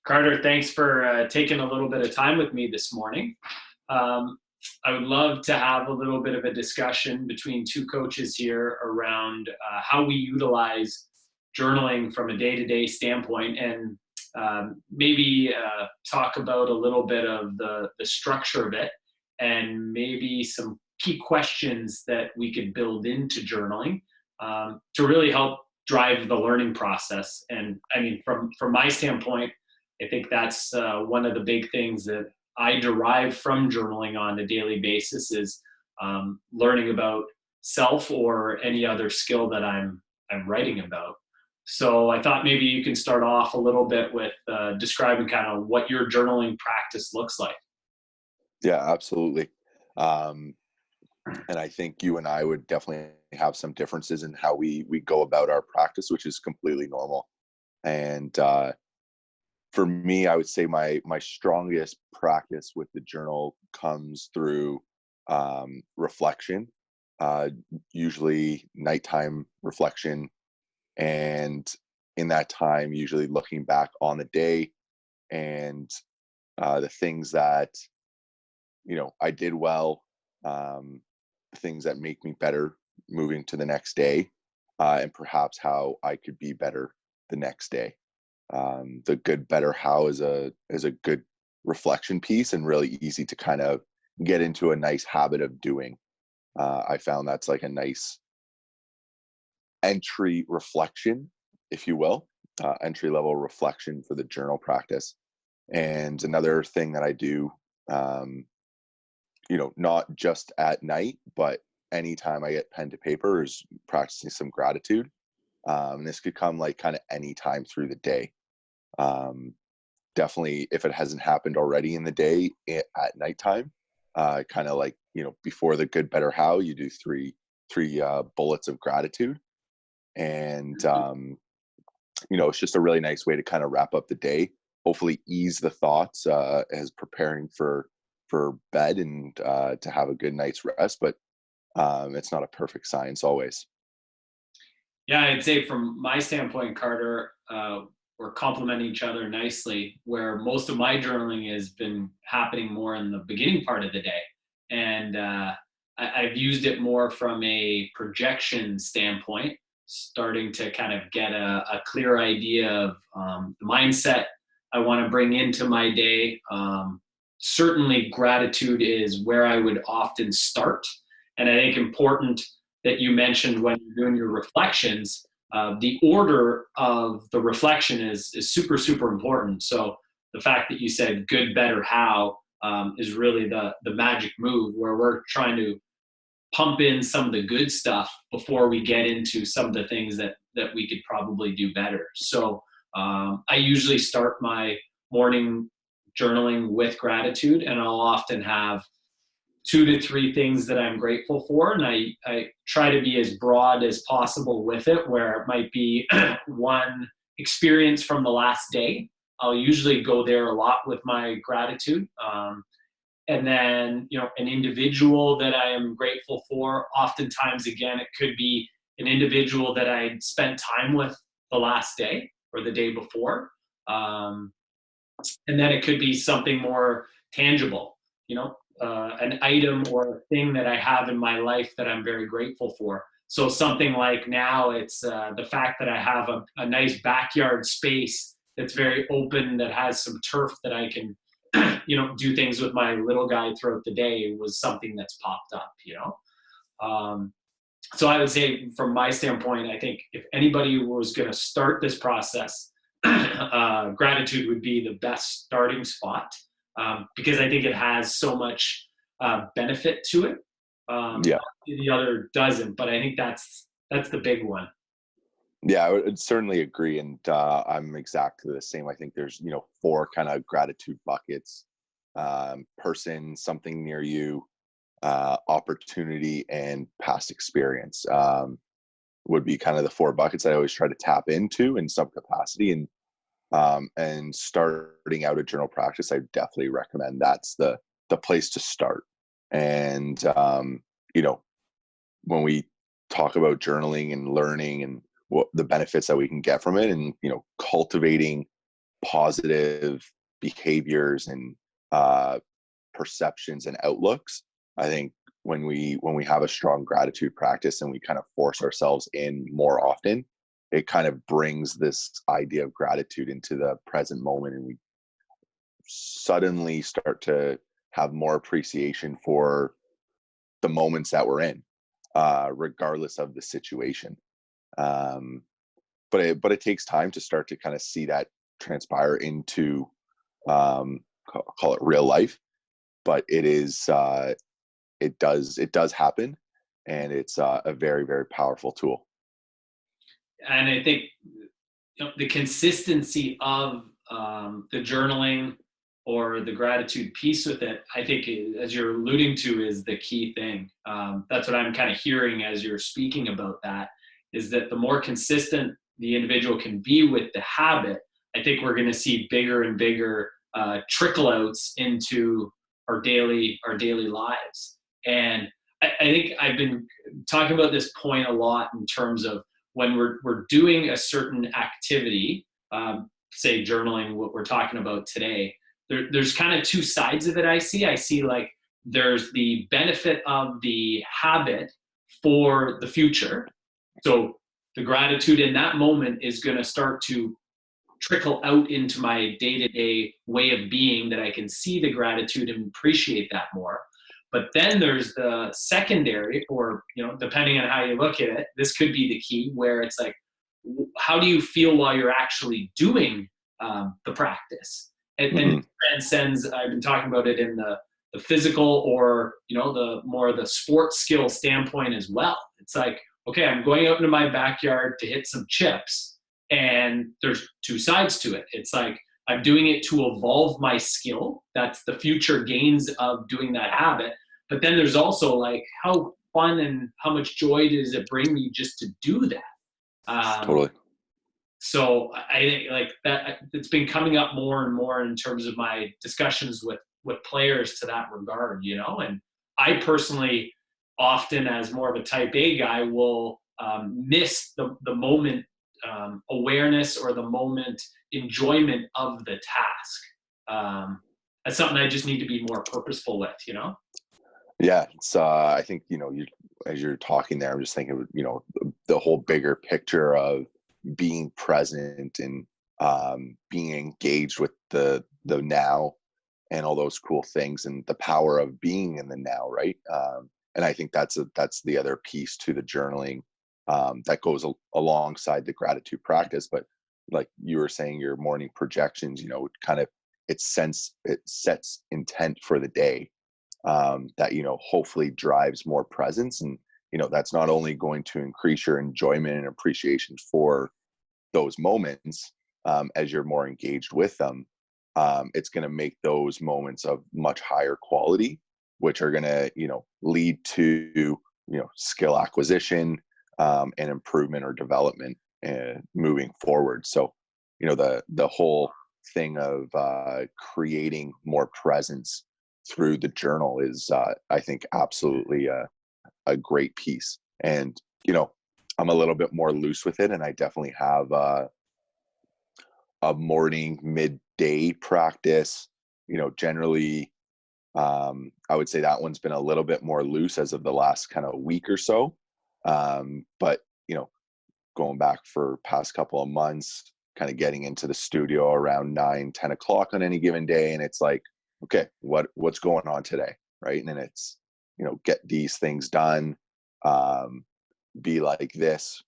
Carter, thanks for taking a little bit of time with me this morning. Um, I would love to have a little bit of a discussion between two coaches here around how we utilize journaling from a day-to-day standpoint, and maybe talk about a little bit of the structure of it, and maybe some key questions that we could build into journaling to really help drive the learning process. And I mean, from my standpoint, I think that's one of the big things that I derive from journaling on a daily basis is learning about self or any other skill that I'm writing about. So I thought maybe you can start off a little bit with describing kind of what your journaling practice looks like. Yeah, absolutely. Um, and I think you and I would definitely have some differences in how we go about our practice, which is completely normal. And for me, I would say my strongest practice with the journal comes through reflection, uh, usually nighttime reflection, and in that time, usually looking back on the day and the things that I did well, um, things that make me better moving to the next day, and perhaps how I could be better the next day. The good, better, how is a good reflection piece and really easy to kind of get into a nice habit of doing. I found that's like a nice entry reflection, if you will, entry level reflection for the journal practice. And another thing that I do, um, not just at night, but anytime I get pen to paper is practicing some gratitude. This could come like kind of any time through the day. Um, Definitely, if it hasn't happened already in the day at nighttime, kind of like, before the good, better, how, you do three bullets of gratitude. And, it's just a really nice way to kind of wrap up the day, hopefully ease the thoughts as preparing for bed and to have a good night's rest. But it's not a perfect science always. Yeah, I'd say from my standpoint, Carter, we're complementing each other nicely. Where most of my journaling has been happening more in the beginning part of the day, and I've used it more from a projection standpoint, starting to kind of get a clear idea of the mindset I want to bring into my day. Certainly, gratitude is where I would often start, and I think important that you mentioned when you're doing your reflections, the order of the reflection is super, super important. So the fact that you said good, better, how is really the magic move, where we're trying to pump in some of the good stuff before we get into some of the things that we could probably do better. So I usually start my morning journaling with gratitude, and I'll often have 2 to 3 things that I'm grateful for. And I try to be as broad as possible with it, where it might be one experience from the last day. I'll usually go there a lot with my gratitude. And then, an individual that I am grateful for. Oftentimes, again, it could be an individual that I spent time with the last day or the day before. Um, and then it could be something more tangible, an item or a thing that I have in my life that I'm very grateful for. So something like now, it's the fact that I have a nice backyard space that's very open, that has some turf that I can do things with my little guy throughout the day, was something that's popped up. um, so I would say, from my standpoint, I think if anybody was going to start this process, gratitude would be the best starting spot, because I think it has so much benefit to it. Yeah. The other doesn't, but I think that's the big one. Yeah, I would certainly agree, and I'm exactly the same. I think there's four kind of gratitude buckets: person, something near you, opportunity, and past experience. Would be kind of the four buckets I always try to tap into in some capacity. And starting out a journal practice, I definitely recommend that's the place to start. And you know, when we talk about journaling and learning and what the benefits that we can get from it, and cultivating positive behaviors and uh, perceptions and outlooks. I think when we have a strong gratitude practice and we kind of force ourselves in more often, it kind of brings this idea of gratitude into the present moment, and we suddenly start to have more appreciation for the moments that we're in, regardless of the situation. Um, but it takes time to start to kind of see that transpire into, call it real life. But it does happen, and it's a very, very powerful tool. And I think, the consistency of the journaling or the gratitude piece with it, I think, as you're alluding to, is the key thing. That's what I'm kind of hearing as you're speaking about that, is that the more consistent the individual can be with the habit, I think we're going to see bigger and bigger trickle outs into our daily lives. And I think I've been talking about this point a lot in terms of when we're doing a certain activity, say journaling, what we're talking about today. There's kind of two sides of it. I see like there's the benefit of the habit for the future. So the gratitude in that moment is going to start to trickle out into my day-to-day way of being, that I can see the gratitude and appreciate that more. But then there's the secondary, or, depending on how you look at it, this could be the key, where it's like, how do you feel while you're actually doing the practice? And Hmm. it transcends. I've been talking about it in the physical, or the more the sports skill standpoint as well. It's like, okay, I'm going out into my backyard to hit some chips, and there's two sides to it. It's like, I'm doing it to evolve my skill. That's the future gains of doing that habit. But then there's also like, how fun and how much joy does it bring me just to do that? Um, Totally. so I think like that, it's been coming up more and more in terms of my discussions with players to that regard, and I personally, often as more of a type A guy, will miss the moment awareness, or the moment enjoyment of the task. That's something I just need to be more purposeful with. Yeah, it's I think, you as you're talking there, I'm just thinking of, the whole bigger picture of being present and being engaged with the now and all those cool things, and the power of being in the now, right? And I think that's the other piece to the journaling, that goes alongside the gratitude practice. But like you were saying, your morning projections, kind of, it sets intent for the day, that hopefully drives more presence. And that's not only going to increase your enjoyment and appreciation for those moments, as you're more engaged with them. It's going to make those moments of much higher quality, which are going to lead to skill acquisition, and improvement or development, moving forward. So the whole thing of creating more presence through the journal is, I think, absolutely a great piece. And I'm a little bit more loose with it, and I definitely have a morning midday practice. Generally, I would say that one's been a little bit more loose as of the last kind of week or so. But going back for past couple of months, kind of getting into the studio around 9, 10 o'clock on any given day, and it's like, okay, what's going on today, right? And then it's get these things done, um, be like this,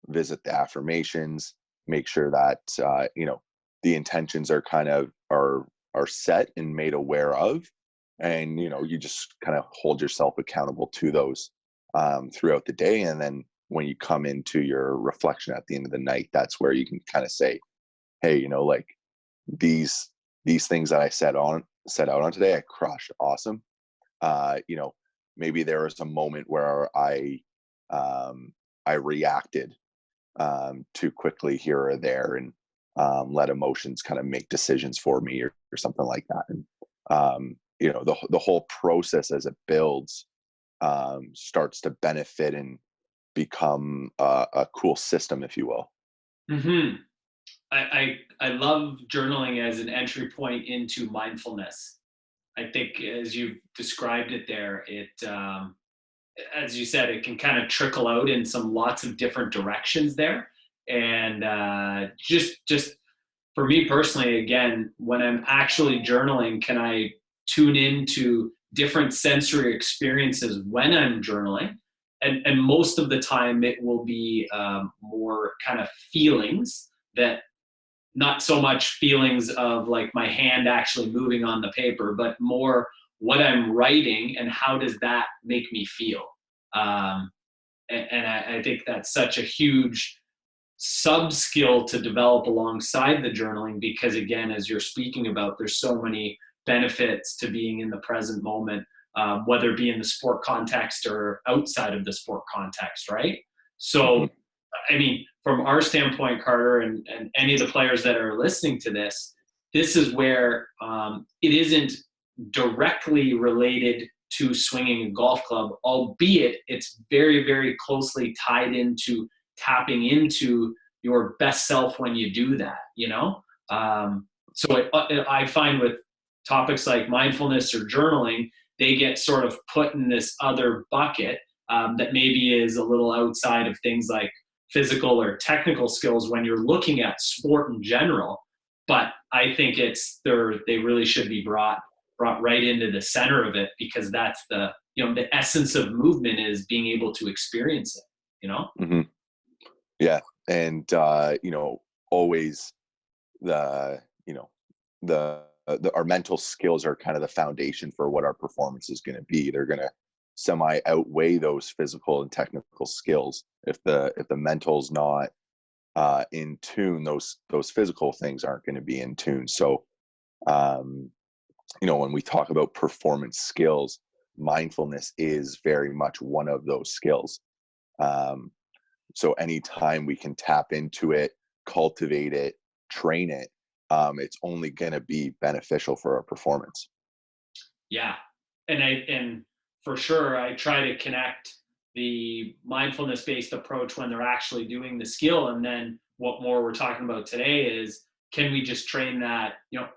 visit the affirmations, make sure that the intentions are kind of are set and made aware of, and you just kind of hold yourself accountable to those, throughout the day. And then when you come into your reflection at the end of the night, that's where you can kind of say, hey, like, these things that I set out on today, I crushed, awesome. You know, maybe there was a moment where I reacted too quickly here or there, and let emotions kind of make decisions for me, or something like that. And the whole process as it builds, starts to benefit and become a cool system, if you will. Hmm. I love journaling as an entry point into mindfulness. I think as you've described it there, as you said, it can kind of trickle out in some lots of different directions there. And just for me personally, again, when I'm actually journaling, can I tune into different sensory experiences when I'm journaling? And most of the time, it will be more kind of feelings that not so much feelings of like my hand actually moving on the paper, but more what I'm writing and how does that make me feel. Um, and I think that's such a huge sub skill to develop alongside the journaling because, again, as you're speaking about, there's so many benefits to being in the present moment, whether it be in the sport context or outside of the sport context, right? Hmm. So I mean, from our standpoint, Carter, and any of the players that are listening to this, this is where it isn't directly related to swinging a golf club, albeit it's very, very closely tied into tapping into your best self when you do that, you know? I find with topics like mindfulness or journaling, they get sort of put in this other bucket that maybe is a little outside of things like physical or technical skills when you're looking at sport in general. But I think they really should be brought right into the center of it because that's the essence of movement is being able to experience it. You know. Hmm. Yeah. And, always the, you know, our mental skills are kind of the foundation for what our performance is going to be. They're going to semi outweigh those physical and technical skills. If the mental's not in tune, those physical things aren't going to be in tune. So, um, when we talk about performance skills, mindfulness is very much one of those skills. Um, so anytime we can tap into it, cultivate it, train it, it's only going to be beneficial for our performance. Yeah, and for sure, I try to connect the mindfulness based approach when they're actually doing the skill, and then what more we're talking about today is can we just train that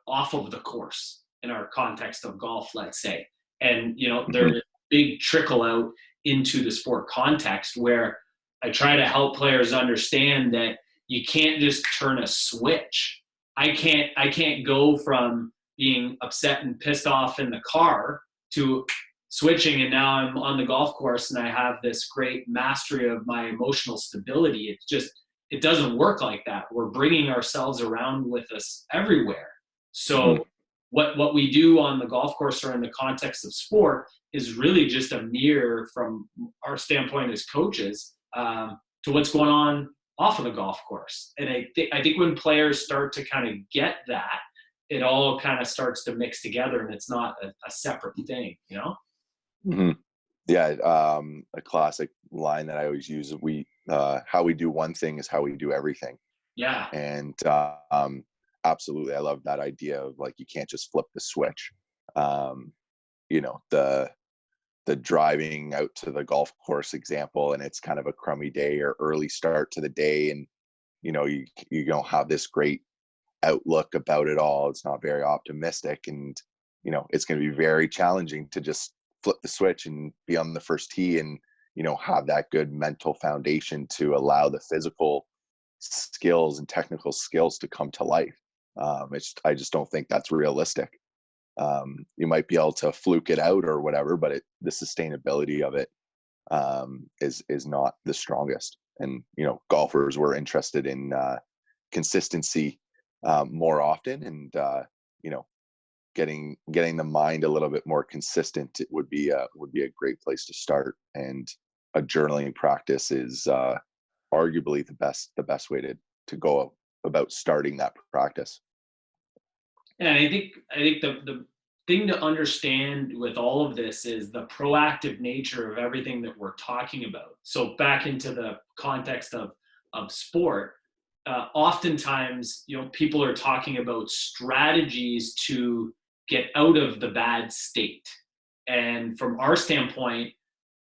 off of the course in our context of golf, let's say, and Hmm. there's a big trickle out into the sport context where I try to help players understand that you can't just turn a switch. I can't go from being upset and pissed off in the car to switching and now I'm on the golf course and I have this great mastery of my emotional stability. It doesn't work like that. We're bringing ourselves around with us everywhere. Hmm. So what we do on the golf course or in the context of sport is really just a mirror from our standpoint as coaches to what's going on off of the golf course. And I think when players start to kind of get that, it all kind of starts to mix together and it's not a separate thing, you know? Hmm. Yeah. A classic line that I always use: how we do one thing is how we do everything. Yeah. And absolutely, I love that idea of like you can't just flip the switch. Um, the driving out to the golf course example, and it's kind of a crummy day or early start to the day, and you don't have this great outlook about it all. It's not very optimistic, and it's going to be very challenging to just flip the switch and be on the first tee and have that good mental foundation to allow the physical skills and technical skills to come to life. I just don't think that's realistic. You might be able to fluke it out or whatever, but the sustainability of it is not the strongest. And golfers were interested in consistency more often, and you know, getting the mind a little bit more consistent. It would be a great place to start. And a journaling practice is arguably the best way to go about starting that practice. And I think the thing to understand with all of this is the proactive nature of everything that we're talking about. So back into the context of sport, oftentimes people are talking about strategies to get out of the bad state. And from our standpoint,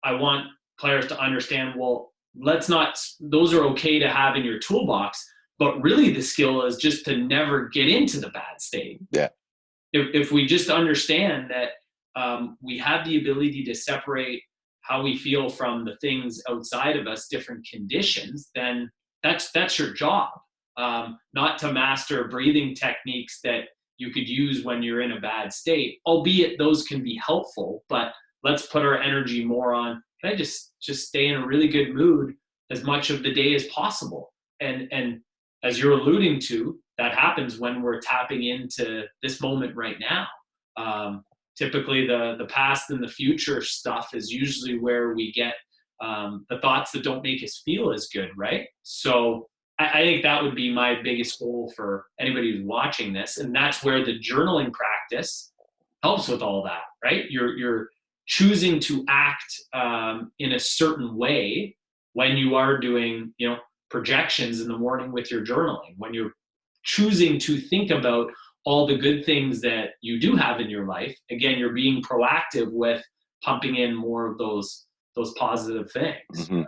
I want players to understand, well, let's not, those are okay to have in your toolbox, But really the skill is just to never get into the bad state. Yeah. If we just understand that we have the ability to separate how we feel from the things outside of us, different conditions, then that's your job. Not to master breathing techniques that you could use when you're in a bad state, albeit those can be helpful, but let's put our energy more on, can I just stay in a really good mood as much of the day as possible? And as you're alluding to, that happens when we're tapping into this moment right now. Typically the past and the future stuff is usually where we get the thoughts that don't make us feel as good, right? So I think that would be my biggest goal for anybody who's watching this. And that's where the journaling practice helps with all that, right? You're choosing to act in a certain way when you are doing, projections in the morning with your journaling, when you're choosing to think about all the good things that you do have in your life. Again, you're being proactive with pumping in more of those positive things. Mm-hmm.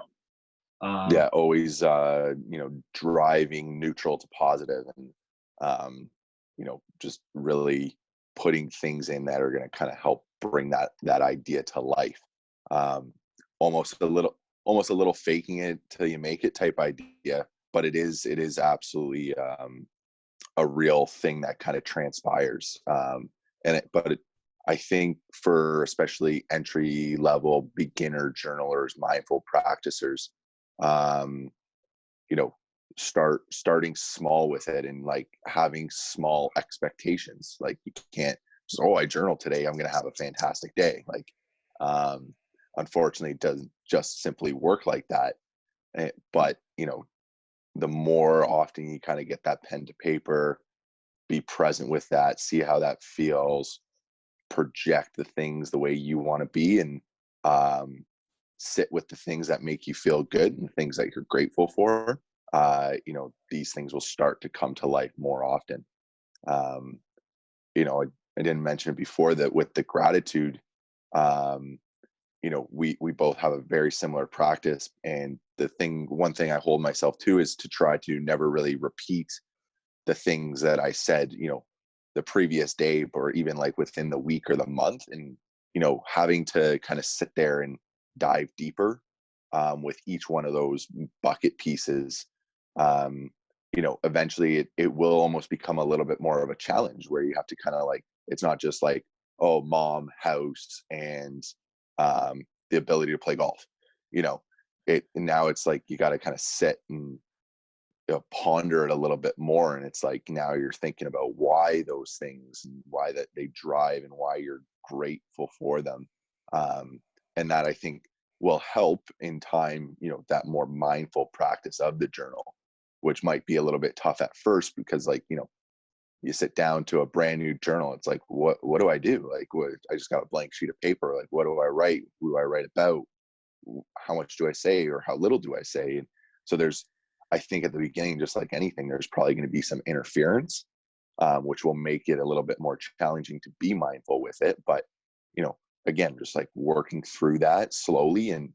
Yeah, always driving neutral to positive, and just really putting things in that are going to kind of help bring that idea to life. Almost a little faking it till you make it type idea, but it is absolutely a real thing that kind of transpires. I think for especially entry level beginner journalers, mindful practicers, starting small with it, and like having small expectations. Like you can't just, oh, I journal today, I'm going to have a fantastic day. Like, unfortunately it doesn't just simply work like that. But the more often you kind of get that pen to paper, be present with that, see how that feels, project the things the way you want to be, and sit with the things that make you feel good and things that you're grateful for. These things will start to come to life more often. I didn't mention it before that with the gratitude, we both have a very similar practice, and one thing I hold myself to is to try to never really repeat the things that I said, the previous day, or even like within the week or the month, and having to kind of sit there and dive deeper with each one of those bucket pieces. Eventually it will almost become a little bit more of a challenge, where you have to kind of like, it's not just like, oh, mom, house, and the ability to play golf. Now it's like you got to kind of sit and ponder it a little bit more, and it's like now you're thinking about why those things, and why that they drive, and why you're grateful for them. And that, I think, will help in time, that more mindful practice of the journal, which might be a little bit tough at first, because like you sit down to a brand new journal, it's like, what do I do? Like, I just got a blank sheet of paper, like what do I write? Who do I write about? How much do I say, or how little do I say? And so I think at the beginning, just like anything, there's probably going to be some interference, which will make it a little bit more challenging to be mindful with it. But, again, just like working through that slowly, and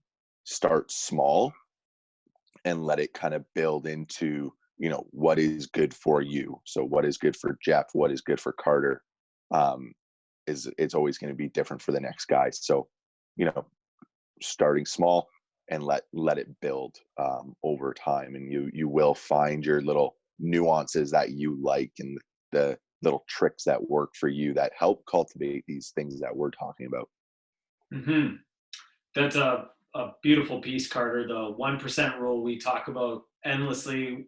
start small and let it kind of build into, what is good for you. So what is good for Jeff, what is good for Carter, it's always going to be different for the next guy. So, starting small, and let it build over time, and you will find your little nuances that you like, and the little tricks that work for you that help cultivate these things that we're talking about. Mm-hmm. That's a beautiful piece, Carter. The 1% rule we talk about endlessly.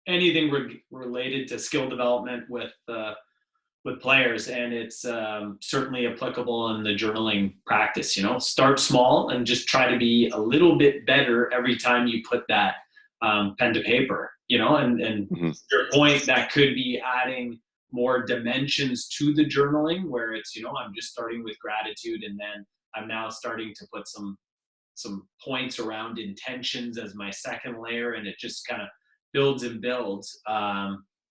Anything related to skill development with players, and it's certainly applicable in the journaling practice. Start small and just try to be a little bit better every time you put that pen to paper. And Mm-hmm. your point, that could be adding more dimensions to the journaling, where it's I'm just starting with gratitude, and then I'm now starting to put some points around intentions as my second layer, and it just kind of builds and builds.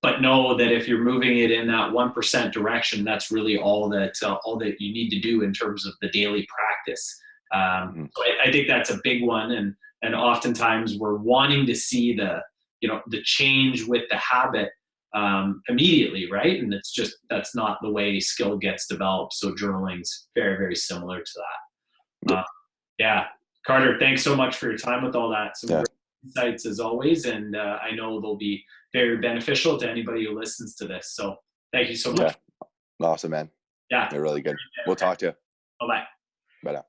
But know that if you're moving it in that 1% direction, that's really all that you need to do in terms of the daily practice. So I think that's a big one, and oftentimes we're wanting to see the the change with the habit immediately, right? And that's not the way skill gets developed. So journaling's very, very similar to that. Yep. Yeah, Carter, thanks so much for your time with all that. Some Yeah. great insights as always, and I know they'll be very beneficial to anybody who listens to this. So thank you so much. Yeah. Awesome, man. Yeah. They're really good. We'll talk to you. Bye bye. Bye now.